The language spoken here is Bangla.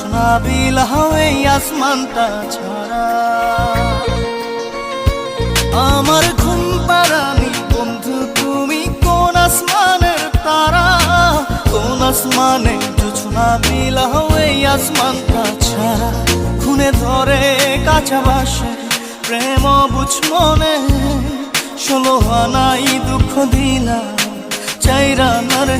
জোছনা বিলাও এই আসমানটা ছাড়া। আমার ঘুম পাড়ানি বন্ধু তুমি কোন আসমানের তারা, কোন আসমানে জোছনা বিলাও এই আসমানটা ছাড়া। খুনে ধরে কাঁচা বাসে প্রেম বুঝ মনে, 16 আনাই দুঃখ দিলা চাইরা নার